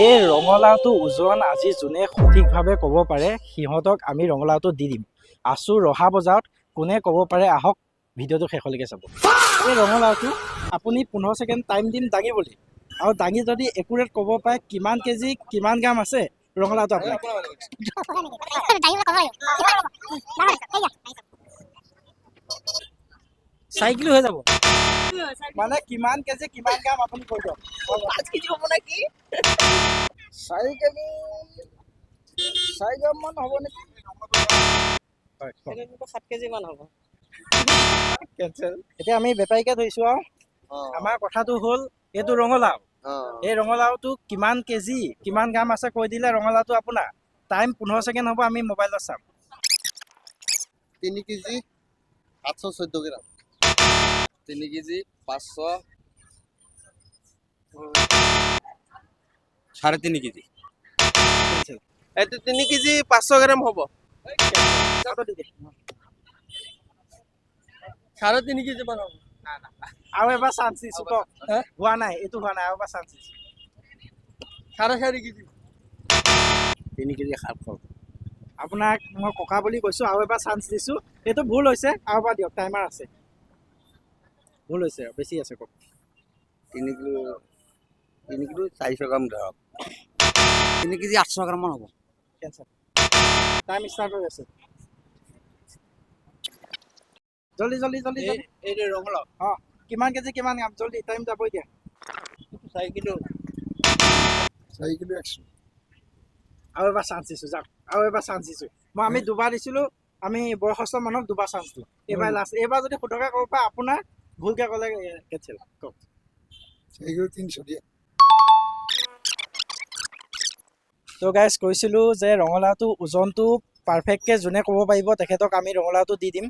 এই ৰঙালাওটো ওজন আজি যোনে সঠিকভাৱে ক'ব পাৰে সিহঁতক আমি ৰঙালাওটো দি দিম। আছো ৰহা বজাৰত, কোনে ক'ব পাৰে আহক ভিডিঅ'টো শেষলৈকে চাব। এই ৰঙালাওটো আপুনি 15 ছেকেণ্ড টাইম দিম দাঙিবলৈ, আৰু দাঙি যদি একুৰেট ক'ব পাৰে কিমান কেজি কিমান গ্ৰাম আছে ৰঙালাওটো আপোনাক চাইকেল হৈ যাব মানে কিমান কেজি কিমান গ্ৰাম আপুনি কৈ দিয়ক। 5 কেজি হ'ব নেকি? 4 কেজি 4 গ্ৰাম মান হ'ব নেকি? হয়, 7 কেজি মান হ'ব। এতিয়া আমি বেপাৰীকে ধৰিছো আৰু আমাৰ কথাটো হ'ল এইটো ৰঙালাও, এই ৰঙালাওটো কিমান কেজি কিমান গ্ৰাম আছে কৈ দিলে ৰঙালাওটো আপোনাৰ টাইম 15 ছেকেণ্ড হ'ব, আমি মোবাইলত চাম। 3 কেজি 814 গ্রাম 3 কেজি 500 3.5 কেজি এইটো 3 কেজি 500 গ্রাম হ'ব। 3.5 কেজি মান হ'ব। আৰু এবাৰ চান্স দিছো, কওক। হোৱা নাই, এইটো হোৱা নাই, আৰু এবাৰ চান্স দিছো। 4.5 কেজি 3 কেজি 700 আপোনাক মই ককা বুলি কৈছো, আৰু এবাৰ চান্স দিছো। এইটো ভুল হৈছে, আৰু এবাৰ দিয়ক, টাইমাৰ আছে। ভুল হৈছে, বেছি আছে, কওক। 3 কিলো 400 গ্ৰাম ধৰক 3 কেজি 800 গ্ৰাম মান হ'ব। কেঞ্চেল। টাইম ষ্টাৰ্ট হৈ আছে। জলদি জলদি জলদি জলদি। এইটো ৰঙালাও অঁ, কিমান কেজি কিমান গ্ৰাম, জলদি, টাইম যাব এতিয়া। 4 কিলো 100 আৰু এবাৰ চান্স দিছো, যাওক, আৰু এবাৰ চান্স দিছো। আমি দুবাৰ দিছিলো, আমি বয়সস্থ মানুহক দুবাৰ চান্স দিওঁ। এইবাৰ লাষ্ট, এইবাৰ যদি শুদ্ধকৈ ক'ব পাৰে আপোনাৰ, ভুলকৈ ক'লে কেঞ্চেল। কওক। 4 কিলো 300 দিয়া। তো গাইজ কৈছিলোঁ যে ৰঙালাওটো ওজনটো পাৰফেক্টকৈ যোনে ক'ব পাৰিব তেখেতক আমি ৰঙালাওটো দি দিম।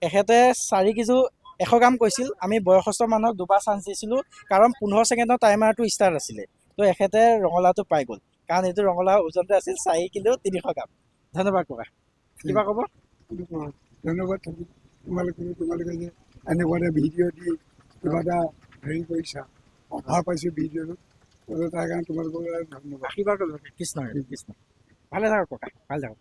এখেতে 4 কেজি 100 গ্ৰাম কৈছিল, আমি বয়সস্থ মানুহক দুবাৰ চান্স দিছিলোঁ, কাৰণ 15 ছেকেণ্ডৰ টাইমাৰটো ষ্টাৰ্ট আছিলে। তো এখেতে ৰঙালাওটো পাই গ'ল, কাৰণ এইটো ৰঙালাওৰ ওজনটো আছিল 4 কিলো 300 গ্ৰাম। ধন্যবাদ ককা। কিবা ক'ব? ধন্যবাদ থাকিল তোমালোকে যে এনেকুৱা এটা ভিডিঅ' দি কিবা এটা হেৰি কৰিছা, অফাৰ পাইছোঁ ভিডিঅ'টো, তাৰ কাৰণে তোমালোকৰ ধন্যবাদ। আশীৰ্বাদ কৰিব, কৃষ্ণ কৃষ্ণ। ভালে থাকক ককা, ভালে থাকক।